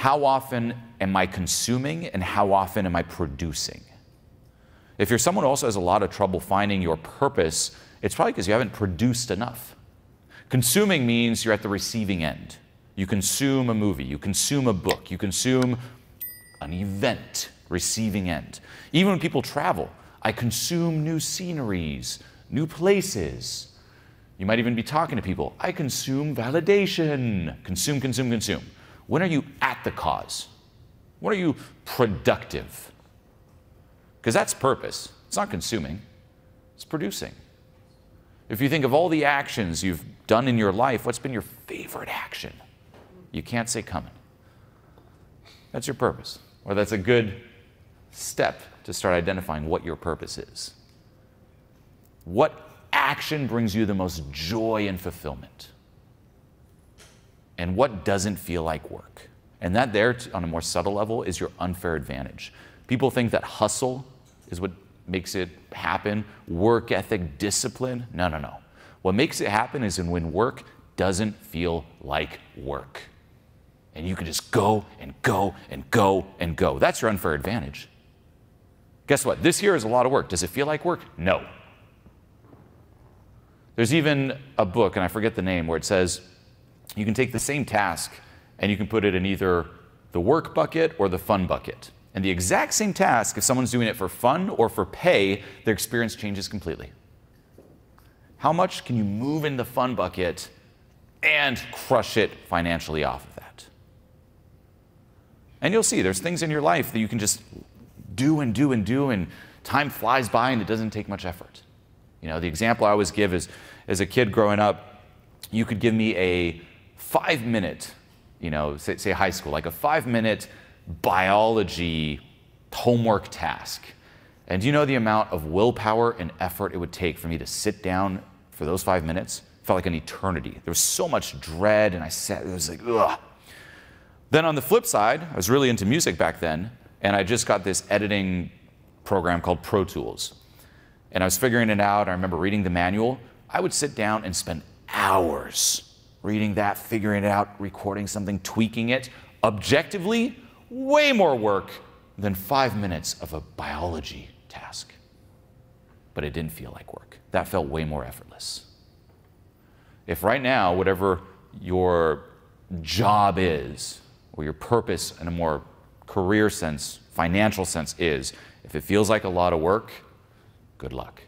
how often am I consuming and how often am I producing? If you're someone who also has a lot of trouble finding your purpose, it's probably because you haven't produced enough. Consuming means you're at the receiving end. You consume a movie, you consume a book, you consume an event, receiving end. Even when people travel, I consume new sceneries, new places. You might even be talking to people. I consume validation. Consume, consume, consume. When are you at the cause? When are you productive? Because that's purpose. It's not consuming, it's producing. If you think of all the actions you've done in your life, what's been your favorite action? You can't say coming. That's your purpose. Or that's a good step to start identifying what your purpose is. What action brings you the most joy and fulfillment? And what doesn't feel like work? And that there, on a more subtle level, is your unfair advantage. People think that hustle is what makes it happen, work ethic, discipline. No, no, no. What makes it happen is when work doesn't feel like work. And you can just go and go and go and go. That's your unfair advantage. Guess what? This here is a lot of work. Does it feel like work? No. There's even a book, and I forget the name, where it says you can take the same task and you can put it in either the work bucket or the fun bucket. And the exact same task, if someone's doing it for fun or for pay, their experience changes completely. How much can you move in the fun bucket and crush it financially off of that? And you'll see there's things in your life that you can just do and do and do, and time flies by and it doesn't take much effort. You know, the example I always give is, as a kid growing up, you could give me a 5-minute, you know, say high school, like a 5-minute biology homework task. And do you know the amount of willpower and effort it would take for me to sit down for those 5 minutes? It felt like an eternity. There was so much dread, and I sat, it was like, ugh. Then on the flip side, I was really into music back then, and I just got this editing program called Pro Tools. And I was figuring it out. I remember reading the manual. I would sit down and spend hours reading that, figuring it out, recording something, tweaking it. Objectively, way more work than 5 minutes of a biology task. But it didn't feel like work. That felt way more effortless. If right now, whatever your job is, or your purpose in a more career sense, financial sense is, if it feels like a lot of work, good luck.